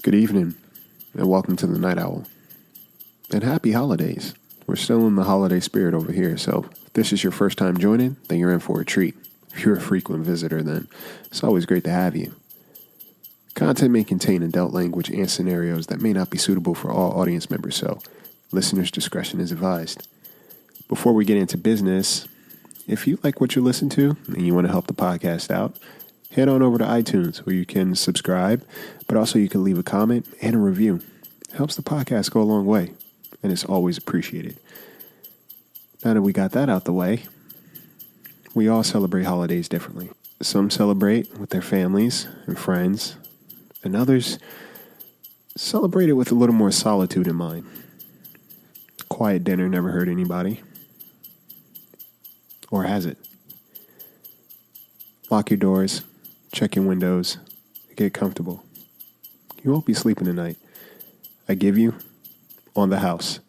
Good evening, and welcome to the Night Owl. And happy holidays. We're still in the holiday spirit over here, so if this is your first time joining, then you're in for a treat. If you're a frequent visitor, then it's always great to have you. Content may contain adult language and scenarios that may not be suitable for all audience members, so listeners' discretion is advised. Before we get into business, if you like what you listen to and you want to help the podcast out, head on over to iTunes where you can subscribe, but also you can leave a comment and a review. It helps the podcast go a long way, and it's always appreciated. Now that we got that out the way, we all celebrate holidays differently. Some celebrate with their families and friends, and others celebrate it with a little more solitude in mind. Quiet dinner never hurt anybody. Or has it? Lock your doors. Check your windows. Get comfortable. You won't be sleeping tonight. I give you On the House.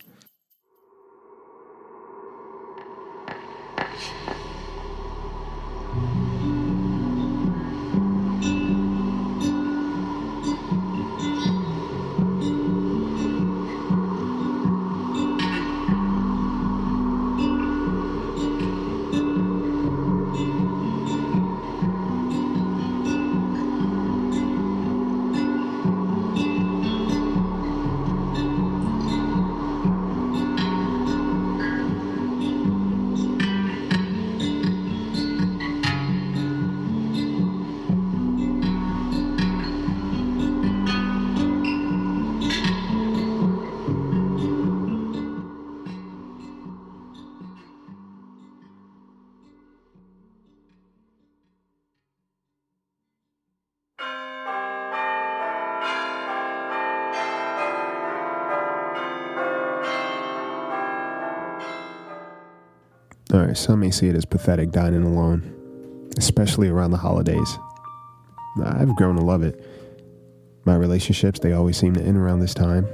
Alright, some may see it as pathetic dining alone, especially around the holidays. I've grown to love it. My relationships, they always seem to end around this time.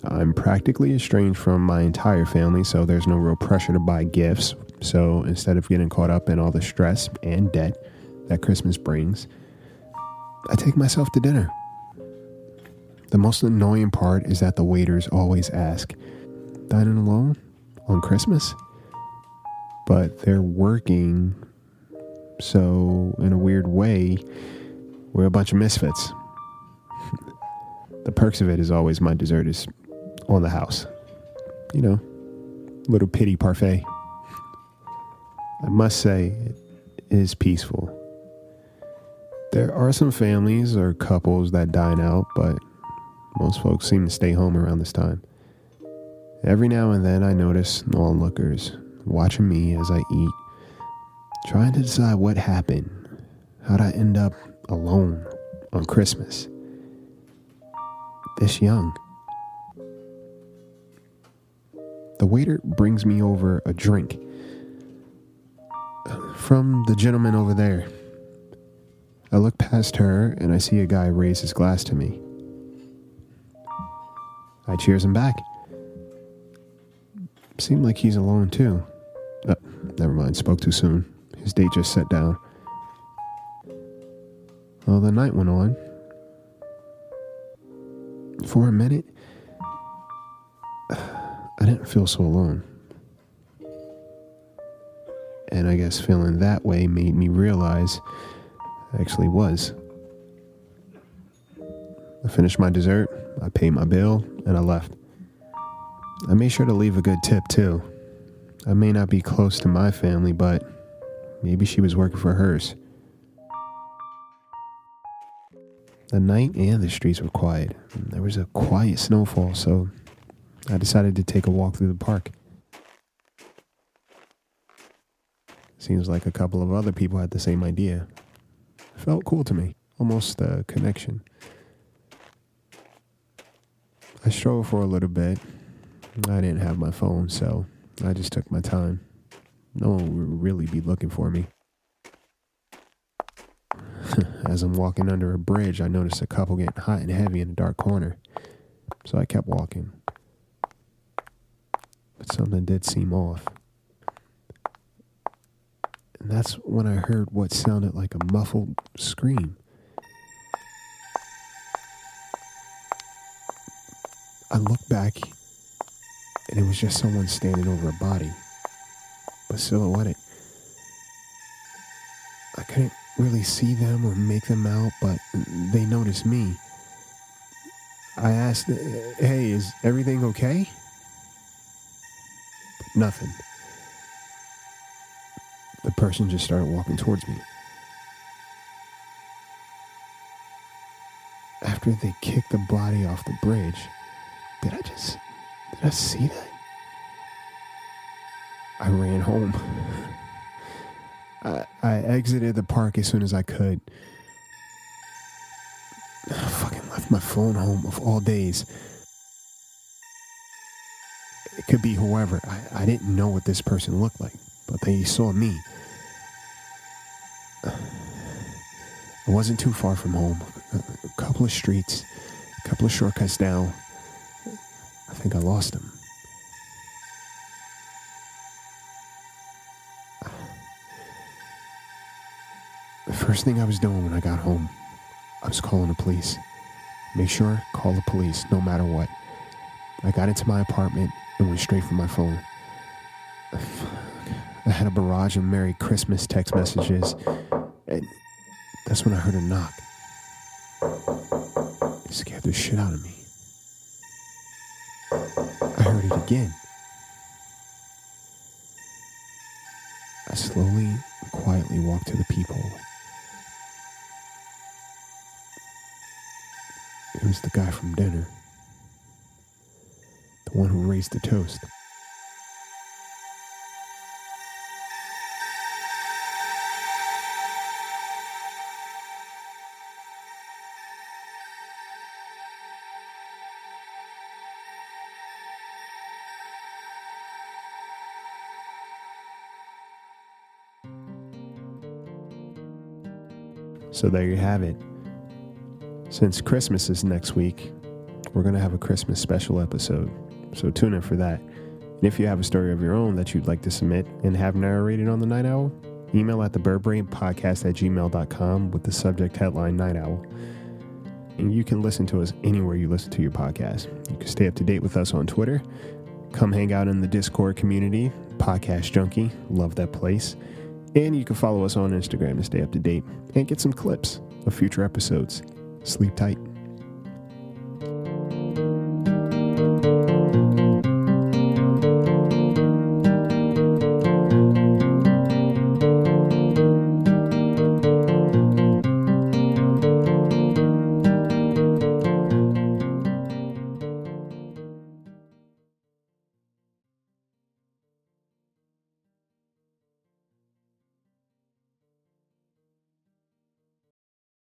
I'm practically estranged from my entire family, so there's no real pressure to buy gifts. So instead of getting caught up in all the stress and debt that Christmas brings, I take myself to dinner. The most annoying part is that the waiters always ask, "Dining alone on Christmas?" But they're working, so in a weird way, we're a bunch of misfits. The perks of it is always my dessert is on the house. You know, little pity parfait. I must say, it is peaceful. There are some families or couples that dine out, but most folks seem to stay home around this time. Every now and then I notice onlookers watching me as I eat, trying to decide what happened. How'd I end up alone on Christmas? This young. The waiter brings me over a drink from the gentleman over there. I look past her and I see a guy raise his glass to me. I cheers him back. Seemed like he's alone too. Never mind, spoke too soon. His date just sat down. Well, the night went on. For a minute, I didn't feel so alone. And I guess feeling that way made me realize I actually was. I finished my dessert, I paid my bill, and I left. I made sure to leave a good tip too. I may not be close to my family, but maybe she was working for hers. The night and the streets were quiet. There was a quiet snowfall, so I decided to take a walk through the park. Seems like a couple of other people had the same idea. It felt cool to me, almost a connection. I strolled for a little bit. I didn't have my phone, so I just took my time. No one would really be looking for me. As I'm walking under a bridge, I noticed a couple getting hot and heavy in a dark corner. So I kept walking. But something did seem off. And that's when I heard what sounded like a muffled scream. I looked back, and it was just someone standing over a body, but silhouetted. I couldn't really see them or make them out, but they noticed me. I asked, "Hey, is everything okay?" But nothing. The person just started walking towards me. After they kicked the body off the bridge, did I see that? I ran home. I exited the park as soon as I could. I fucking left my phone home of all days. It could be whoever. I didn't know what this person looked like, but they saw me. I wasn't too far from home. A couple of streets, a couple of shortcuts down. I think I lost him. The first thing I was doing when I got home, I was calling the police. Make sure, call the police, no matter what. I got into my apartment and went straight for my phone. I had a barrage of Merry Christmas text messages, and that's when I heard a knock. It scared the shit out of me. I heard it again. I slowly and quietly walked to the peephole. It was the guy from dinner. The one who raised the toast. So there you have it. Since Christmas is next week, we're going to have a Christmas special episode. So tune in for that. And if you have a story of your own that you'd like to submit and have narrated on the Night Owl, email at thebirdbrainpodcast@gmail.com with the subject headline Night Owl. And you can listen to us anywhere you listen to your podcast. You can stay up to date with us on Twitter. Come hang out in the Discord community, Podcast Junkie. Love that place. And you can follow us on Instagram to stay up to date and get some clips of future episodes. Sleep tight.